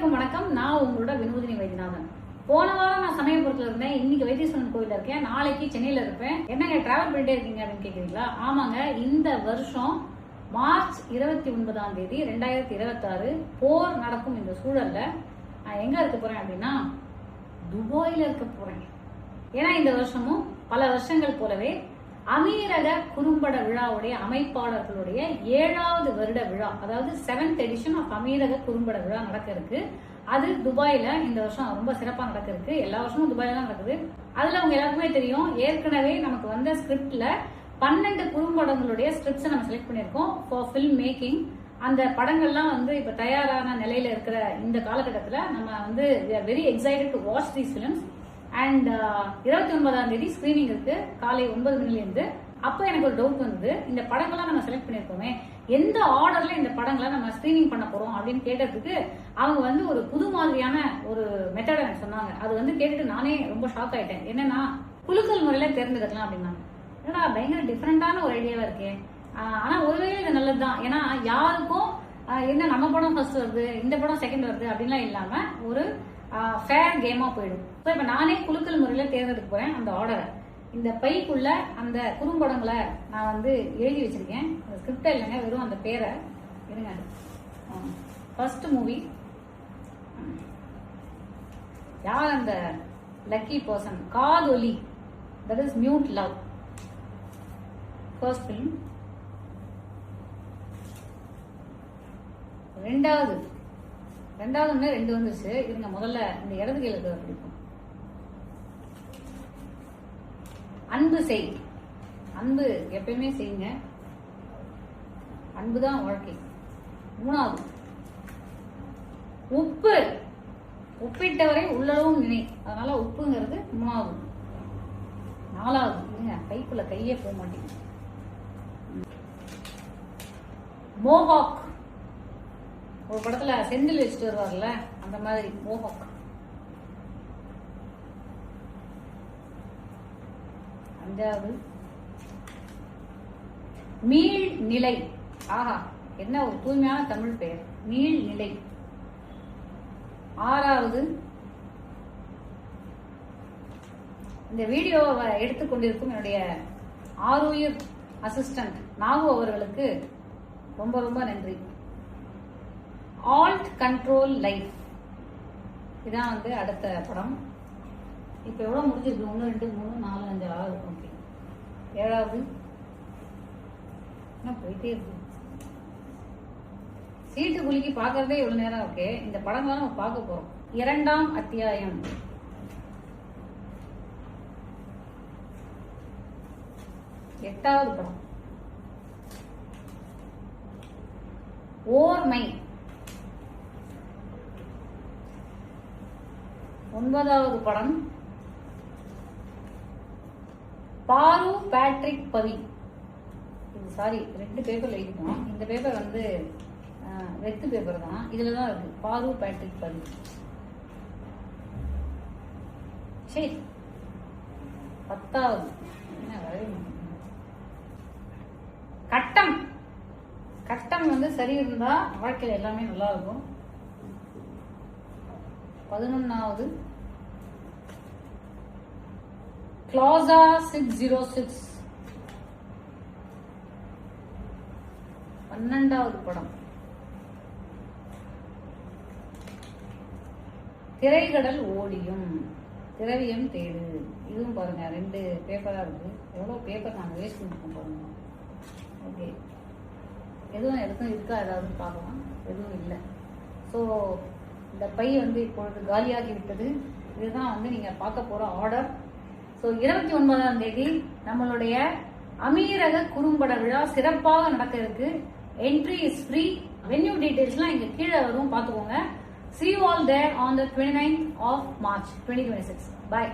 அனைவருக்கும் வணக்கம். நான் உங்களோட வினோதினி வைத்தியநாதன். போன வாரம் நான் சமயபுரத்துல இருந்தேன். இன்னைக்கு வைத்தீஸ்வரன் கோயில இருக்கேன். நாளைக்கு சென்னையில இருப்பேன். என்னங்க டிராவல் பண்ணிட்டே இருக்கீங்க அப்படின்னு கேக்குறீங்களா? ஆமாங்க, இந்த வருஷம் மார்ச் 29ஆம் தேதி 2026 போர் நடக்கும் இந்த சூழல்ல நான் எங்க இருக்க போறேன் அப்படின்னா துபாயில இருக்க போறேன். ஏன்னா இந்த வருஷமும் பல வருஷங்கள் போலவே அமீரக குறும்பட விழாவுடைய அமைப்பாளர்களுடைய 7வது வருட விழா, அதாவது 7th எடிஷன் ஆஃப் அமீரக குறும்பட விழா நடக்க இருக்கு. அது துபாயில இந்த வருஷம் ரொம்ப சிறப்பா நடக்க இருக்கு. எல்லா வருஷமும் துபாயில தான் நடக்குது. அதுல உங்க எல்லாருக்குமே தெரியும், ஏற்கனவே நமக்கு வந்த ஸ்கிரிப்ட்ல 12 குறும்படங்களுடைய ஸ்கிரிப்ட்ஸ் நம்ம செலக்ட் பண்ணிருக்கோம் ஃபார் ஃபில்ம் மேக்கிங். அந்த படங்கள்லாம் இப்ப தயாரான நிலையில இருக்கிற இந்த காலகட்டத்துல நம்ம very excited to watch these films. And 29ஆம் தேதி ஸ்கிரீனிங் இருக்கு காலை 9 மணிலேருந்து. அப்ப எனக்கு ஒரு டவுட் வந்தது, இந்த படங்கள்லாம் நம்ம செலக்ட் பண்ணிருக்கோமே, எந்த ஆர்டர்ல இந்த படங்களை நம்ம ஸ்கிரீனிங் பண்ண போறோம் அப்படின்னு கேட்டதுக்கு அவங்க ஒரு புது மாதிரியான ஒரு மெத்தட் எனக்கு சொன்னாங்க. அது கேட்டுட்டு நானே ரொம்ப ஷாக் ஆயிட்டேன். என்னன்னா, குலுக்கல் முறையில தேர்ந்தெடுக்கலாம் அப்படின்னாங்க. ஏன்னா பயங்கர டிஃபரெண்டான ஒரு ஐடியாவா இருக்கே. ஆனா ஒருவேளை இது நல்லதுதான். ஏன்னா யாருக்கும் என்ன நம்ம படம் ஃபர்ஸ்ட் வருது, இந்த படம் செகண்ட் வருது அப்படின்லாம் இல்லாம ஒரு ஃபேர் கேமா போயிடும். இப்ப நானே குலுக்கல் முறையில தேர்ந்தெடுக்க போறேன் அந்த ஆர்டரை. இந்த பைக்குள்ள அந்த குறும்படங்களை நான் எழுதி வச்சிருக்கேன். அந்த ஸ்கிரிப்ட் இல்லைங்க, வெறும் அந்த பேரை இருங்க. ஃபர்ஸ்ட் மூவி, யார் அந்த லக்கி பர்சன், காதொலி, that is mute love, first film. ரெண்டாவது 2 வந்துருச்சு. இருங்க, முதல்ல இந்த இடது கையில பிடிக்கும். அன்பு செய். அன்பு எப்பயுமே செய்யுங்க, அன்புதான் வாழ்க்கை. 3வது உப்பு. உப்பிட்டவரை உள்ளளவும் நினை, அதனால உப்புங்கிறது 3வது. 4வது இருங்க, கைக்குள்ள கையே போக மாட்டேங்குது. மோஹாக். ஒரு படத்துல செந்தில் வச்சுட்டு வருவார்ல, அந்த மாதிரி மோஹாக். 5வது மீள் நிலை. ஆஹா, என்ன ஒரு தூய்மையான தமிழ் பெயர், மீள் நிலை. 6வது, இந்த வீடியோவை எடுத்துக்கொண்டிருக்கும் என்னுடைய ஆருயிர் அசிஸ்டன்ட் நாகு அவர்களுக்கு ரொம்ப ரொம்ப நன்றி. ஆல்ட் கண்ட்ரோல் லைஃப், இதான் அடுத்த படம். இப்ப எவ்வளவு முடிஞ்சிருக்கு? 1 2 3 4 5 6. ஓகே, 7வது என்ன போயிட்டே இருக்கு. சீட்டு குலுக்கி பாக்குறதே இவ்வளவு நேரம். ஓகே, இந்த படங்களை நம்ம பார்க்க போறோம். 2ஆம் அத்தியாயம். 8வது படம் ஓர்மை. 9வது படம் பாரு பேட்ரிக் பவி. இது சாரி, 2 பேப்பர்ல எழுதிட்டோம். இந்த பேப்பர் வெத்து பேப்பர் தான், இதுலதான் இருக்கு பாரு பேட்ரிக் பவி. சரி, 10வது கட்டம். கட்டம் சரி இருந்தா வாழ்க்கையில எல்லாமே நல்லா இருக்கும். 11வது கிளாசா 606. 12வது படம் திரைகடல் ஓடியும் திரவியம் தேடு. இதுவும் பாருங்க, 2 பேப்பரா இருக்கு. எவ்வளவு பேப்பர் நாங்க வேஸ்ட் பண்ணிருக்கோம் பாருங்க. ஓகே, எதுவும் இருக்கா ஏதாவது பார்க்கலாம், எதுவும் இல்லை. ஸோ இந்த பை இப்பொழுது காலியாகி விட்டது. இதுதான் நீங்க பார்க்க போற ஆர்டர். ஸோ 29ஆம் தேதி நம்மளுடைய அமீரக குறும்பட விழா சிறப்பாக நடக்க இருக்கு. Entry is free. வென்யூ டீடைல்ஸ்லாம் இங்க கீழே வரும், பார்த்துக்கோங்க. See you all there on the 29th of March 2026. Bye.